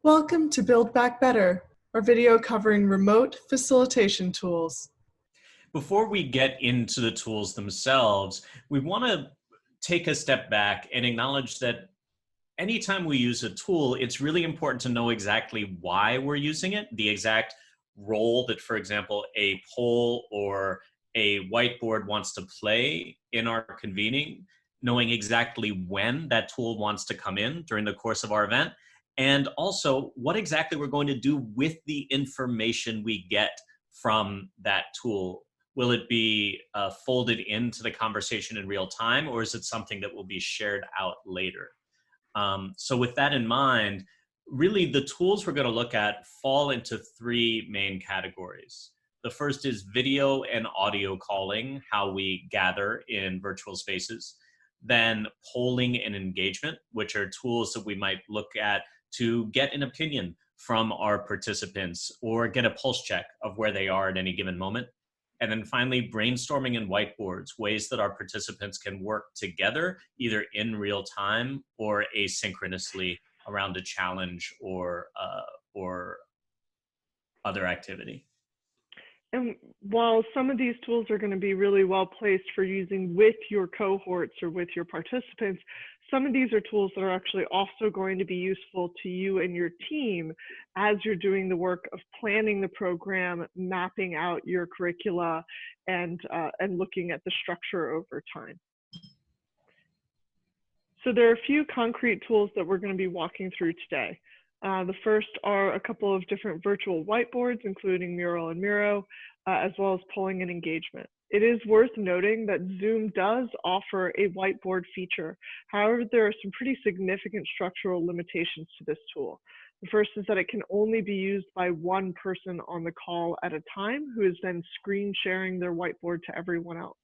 Welcome to Build Back Better, our video covering remote facilitation tools. Before we get into the tools themselves, we want to take a step back and acknowledge that anytime we use a tool, it's really important to know exactly why we're using it, the exact role that, for example, a poll or a whiteboard wants to play in our convening, knowing exactly when that tool wants to come in during the course of our event, and also what exactly we're going to do with the information we get from that tool. Will it be folded into the conversation in real time, or is it something that will be shared out later? So with that in mind, really the tools we're going to look at fall into three main categories. The first is video and audio calling, how we gather in virtual spaces. Then polling and engagement, which are tools that we might look at to get an opinion from our participants or get a pulse check of where they are at any given moment. And then finally, brainstorming and whiteboards, ways that our participants can work together, either in real time or asynchronously around a challenge or other activity. And while some of these tools are going to be really well placed for using with your cohorts or with your participants, some of these are tools that are actually also going to be useful to you and your team as you're doing the work of planning the program, mapping out your curricula, and looking at the structure over time. So there are a few concrete tools that we're going to be walking through today. The first are a couple of different virtual whiteboards, including Mural and Miro, as well as polling and engagement. It is worth noting that Zoom does offer a whiteboard feature. However, there are some pretty significant structural limitations to this tool. The first is that it can only be used by one person on the call at a time, who is then screen sharing their whiteboard to everyone else.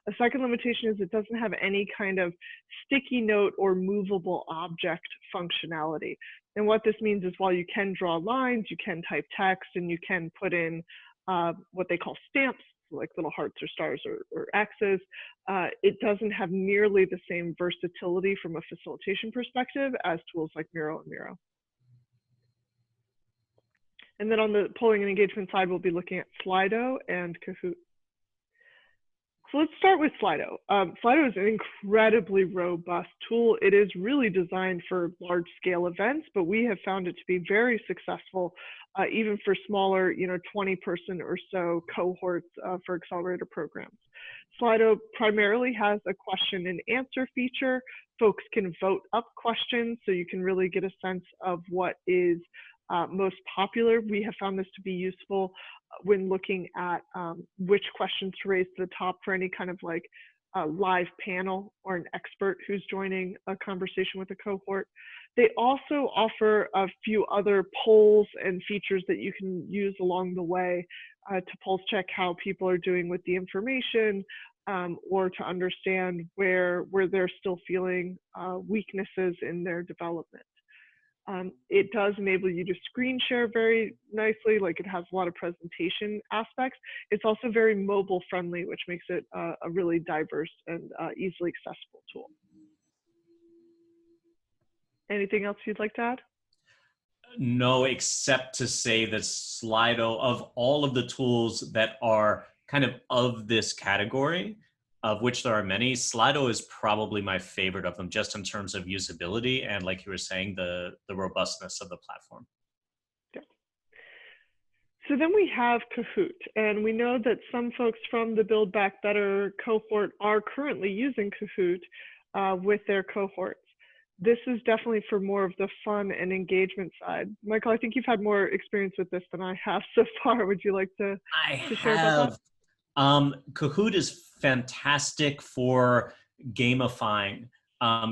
A second limitation is it doesn't have any kind of sticky note or movable object functionality. And what this means is while you can draw lines, you can type text, and you can put in what they call stamps, like little hearts or stars or X's, it doesn't have nearly the same versatility from a facilitation perspective as tools like Miro and Miro. And then on the polling and engagement side, we'll be looking at Slido and Kahoot. So let's start with Slido. Slido is an incredibly robust tool. It is really designed for large scale events, but we have found it to be very successful, even for smaller, 20-person or so cohorts for accelerator programs. Slido primarily has a question and answer feature. Folks can vote up questions, so you can really get a sense of what is most popular. We have found this to be useful when looking at which questions to raise to the top for any kind of like live panel or an expert who's joining a conversation with a cohort. They also offer a few other polls and features that you can use along the way to pulse check how people are doing with the information, or to understand where they're still feeling weaknesses in their development. It does enable you to screen share very nicely, like it has a lot of presentation aspects. It's also very mobile friendly, which makes it a really diverse and easily accessible tool. Anything else you'd like to add? No, except to say that Slido, of all of the tools that are kind of this category, of which there are many, Slido is probably my favorite of them, just in terms of usability and, like you were saying, the robustness of the platform. Yeah. So then we have Kahoot, and we know that some folks from the Build Back Better cohort are currently using Kahoot with their cohorts. This is definitely for more of the fun and engagement side. Michael, I think you've had more experience with this than I have so far. Would you like to share about that? Kahoot is fantastic for gamifying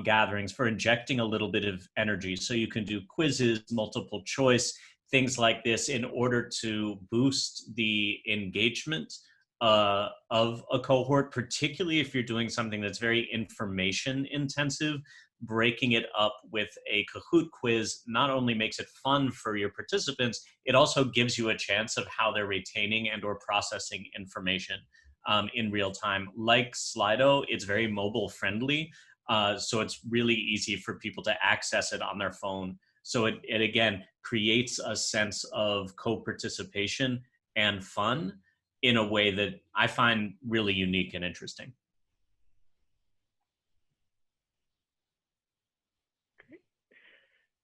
gatherings, for injecting a little bit of energy. So you can do quizzes, multiple choice, things like this in order to boost the engagement of a cohort, particularly if you're doing something that's very information intensive. Breaking it up with a Kahoot quiz not only makes it fun for your participants, it also gives you a chance of how they're retaining and or processing information in real time. Like Slido, it's very mobile friendly, so it's really easy for people to access it on their phone. So it again creates a sense of co-participation and fun in a way that I find really unique and interesting.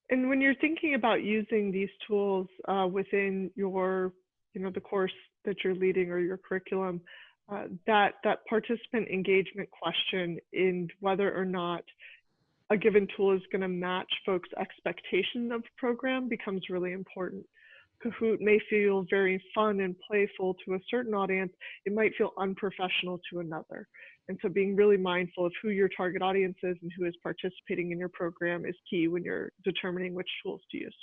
And when you're thinking about using these tools within your, the course that you're leading or your curriculum, that participant engagement question in whether or not a given tool is going to match folks' expectation of the program becomes really important. Kahoot may feel very fun and playful to a certain audience. It might feel unprofessional to another. And so being really mindful of who your target audience is and who is participating in your program is key when you're determining which tools to use.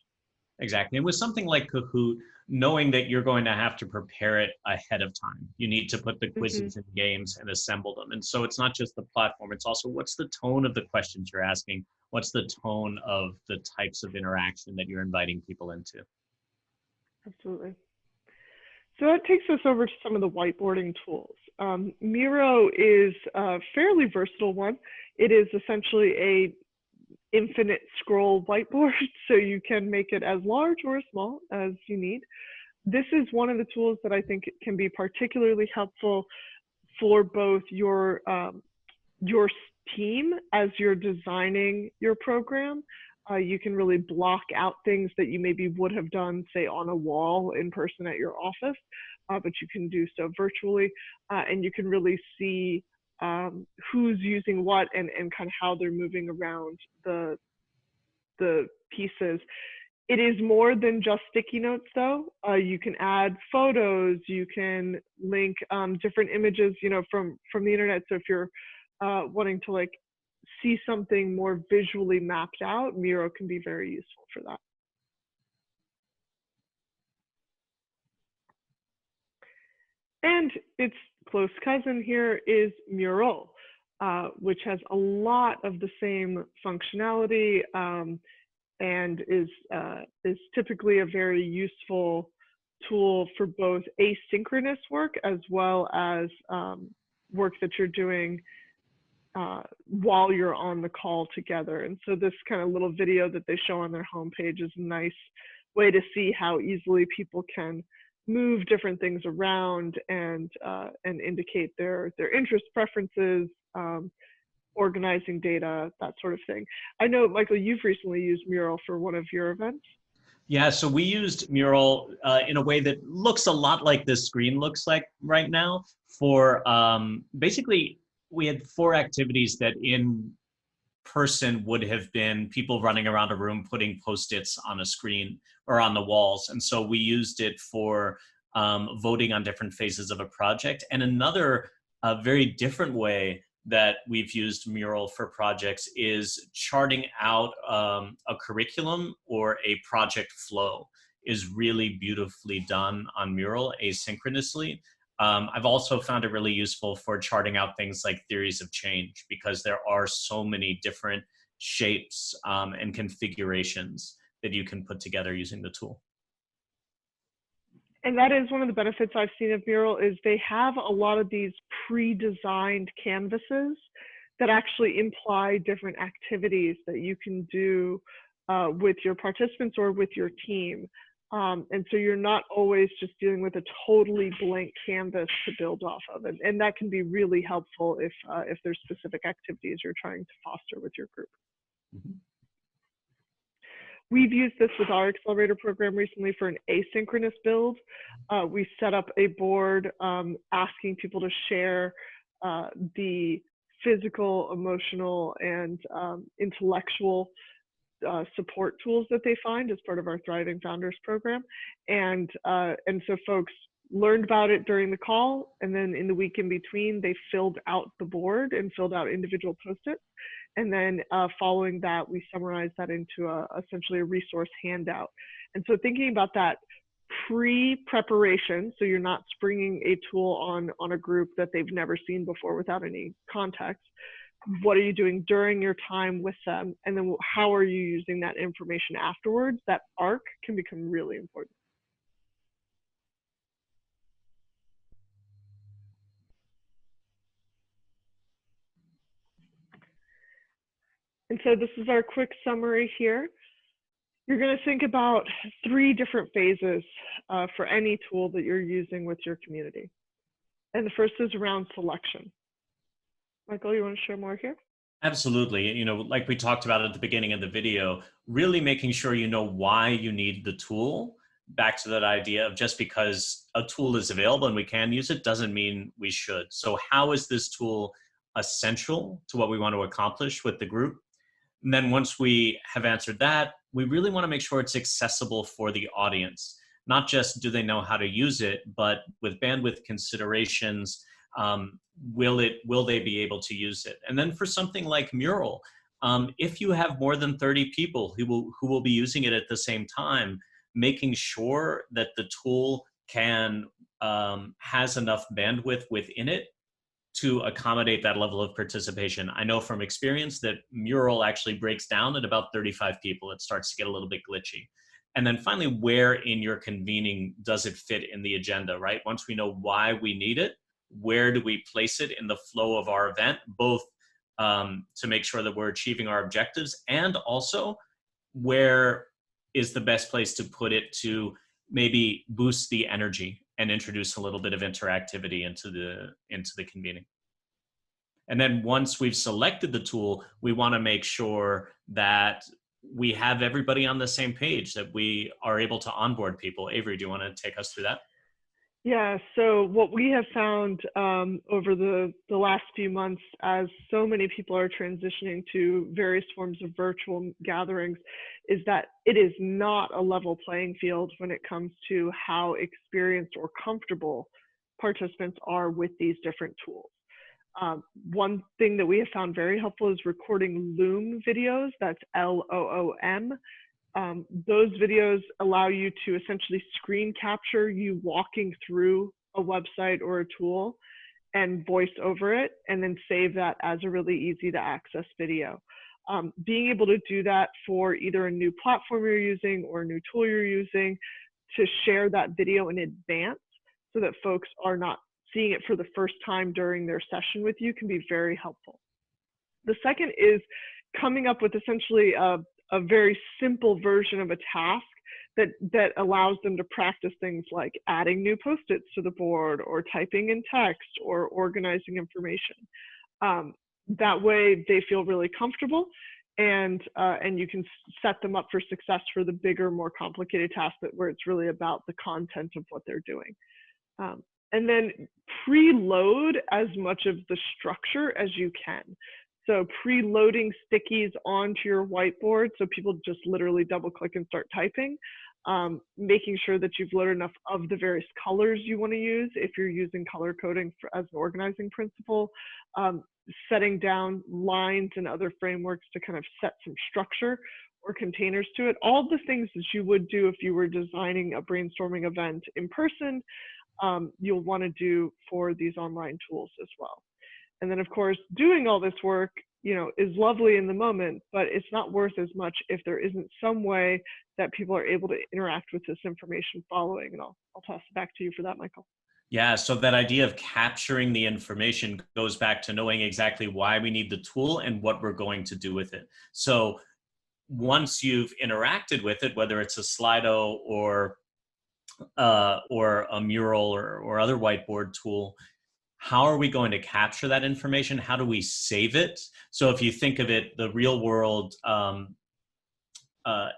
Exactly. And with something like Kahoot, knowing that you're going to have to prepare it ahead of time. You need to put the quizzes in games and assemble them. And so it's not just the platform, it's also what's the tone of the questions you're asking? What's the tone of the types of interaction that you're inviting people into? Absolutely. So that takes us over to some of the whiteboarding tools. Miro is a fairly versatile one. It is essentially a infinite scroll whiteboard, so you can make it as large or as small as you need. This is one of the tools that I think can be particularly helpful for both your team as you're designing your program. You can really block out things that you maybe would have done, say, on a wall in person at your office, but you can do so virtually, and you can really see who's using what and kind of how they're moving around the pieces. It is more than just sticky notes, though. You can add photos, you can link different images, from the internet. So if you're wanting to see something more visually mapped out, Miro can be very useful for that. And its close cousin here is Mural, which has a lot of the same functionality and is typically a very useful tool for both asynchronous work as well as work that you're doing while you're on the call together. And so this kind of little video that they show on their homepage is a nice way to see how easily people can move different things around and indicate their interests, preferences, organizing data, that sort of thing. I know, Michael, you've recently used Mural for one of your events. Yeah, so we used Mural in a way that looks a lot like this screen looks like right now for basically we had 4 activities that in person would have been people running around a room putting Post-its on a screen or on the walls. And so we used it for voting on different phases of a project. And another very different way that we've used Mural for projects is charting out a curriculum or a project flow is really beautifully done on Mural asynchronously. I've also found it really useful for charting out things like theories of change because there are so many different shapes and configurations that you can put together using the tool. And that is one of the benefits I've seen of Mural is they have a lot of these pre-designed canvases that actually imply different activities that you can do with your participants or with your team. And so you're not always just dealing with a totally blank canvas to build off of. And that can be really helpful if there's specific activities you're trying to foster with your group. Mm-hmm. We've used this with our accelerator program recently for an asynchronous build. We set up a board asking people to share the physical, emotional, and intellectual support tools that they find as part of our Thriving Founders program. And so folks learned about it during the call, and then in the week in between, they filled out the board and filled out individual Post-its. And then following that, we summarized that into essentially a resource handout. And so thinking about that pre-preparation, so you're not springing a tool on a group that they've never seen before without any context. What are you doing during your time with them? And then how are you using that information afterwards? That arc can become really important. And so this is our quick summary here. You're going to think about 3 different phases for any tool that you're using with your community. And the first is around selection. Michael, you want to share more here? Absolutely. You know, like we talked about at the beginning of the video, really making sure you know why you need the tool. Back to that idea of just because a tool is available and we can use it doesn't mean we should. So how is this tool essential to what we want to accomplish with the group? And then once we have answered that, we really want to make sure it's accessible for the audience. Not just do they know how to use it, but with bandwidth considerations, will they be able to use it? And then for something like Mural, if you have more than 30 people who will be using it at the same time, making sure that the tool can has enough bandwidth within it to accommodate that level of participation. I know from experience that Mural actually breaks down at about 35 people. It starts to get a little bit glitchy. And then finally, where in your convening does it fit in the agenda, right? Once we know why we need it, where do we place it in the flow of our event, both to make sure that we're achieving our objectives, and also where is the best place to put it to maybe boost the energy and introduce a little bit of interactivity into the convening. And then once we've selected the tool, we want to make sure that we have everybody on the same page, that we are able to onboard people. Avery, do you want to take us through that? Yeah, so what we have found over the last few months, as so many people are transitioning to various forms of virtual gatherings, is that it is not a level playing field when it comes to how experienced or comfortable participants are with these different tools. One thing that we have found very helpful is recording Loom videos, that's L-O-O-M. Those videos allow you to essentially screen capture you walking through a website or a tool and voice over it, and then save that as a really easy to access video. Being able to do that for either a new platform you're using or a new tool you're using, to share that video in advance so that folks are not seeing it for the first time during their session with you, can be very helpful. The second is coming up with essentially a very simple version of a task that allows them to practice things like adding new post-its to the board, or typing in text, or organizing information. That way they feel really comfortable, and you can set them up for success for the bigger, more complicated tasks where it's really about the content of what they're doing. And then preload as much of the structure as you can. So preloading stickies onto your whiteboard so people just literally double click and start typing. Making sure that you've loaded enough of the various colors you want to use if you're using color coding as an organizing principle. Setting down lines and other frameworks to kind of set some structure or containers to it. All the things that you would do if you were designing a brainstorming event in person, you'll want to do for these online tools as well. And then, of course, doing all this work, is lovely in the moment, but it's not worth as much if there isn't some way that people are able to interact with this information following. And I'll toss it back to you for that, Michael. Yeah, so that idea of capturing the information goes back to knowing exactly why we need the tool and what we're going to do with it. So once you've interacted with it, whether it's a Slido or a Mural or other whiteboard tool, how are we going to capture that information? How do we save it? So if you think of it, the real world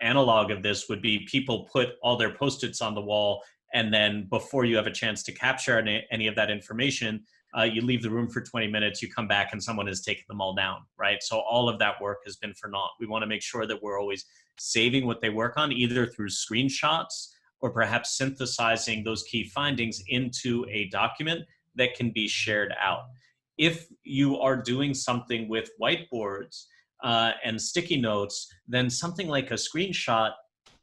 analog of this would be people put all their Post-its on the wall, and then before you have a chance to capture any of that information, you leave the room for 20 minutes, you come back and someone has taken them all down, right? So all of that work has been for naught. We want to make sure that we're always saving what they work on, either through screenshots or perhaps synthesizing those key findings into a document that can be shared out. If you are doing something with whiteboards and sticky notes, then something like a screenshot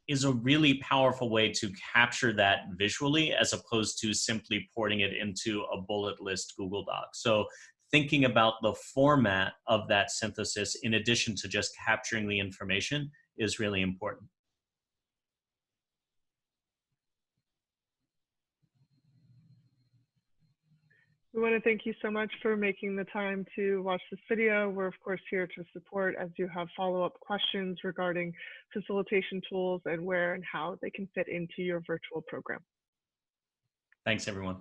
is a really powerful way to capture that visually, as opposed to simply porting it into a bullet list Google Doc. So thinking about the format of that synthesis, in addition to just capturing the information, is really important. We want to thank you so much for making the time to watch this video. We're of course here to support as you have follow-up questions regarding facilitation tools and where and how they can fit into your virtual program. Thanks, everyone.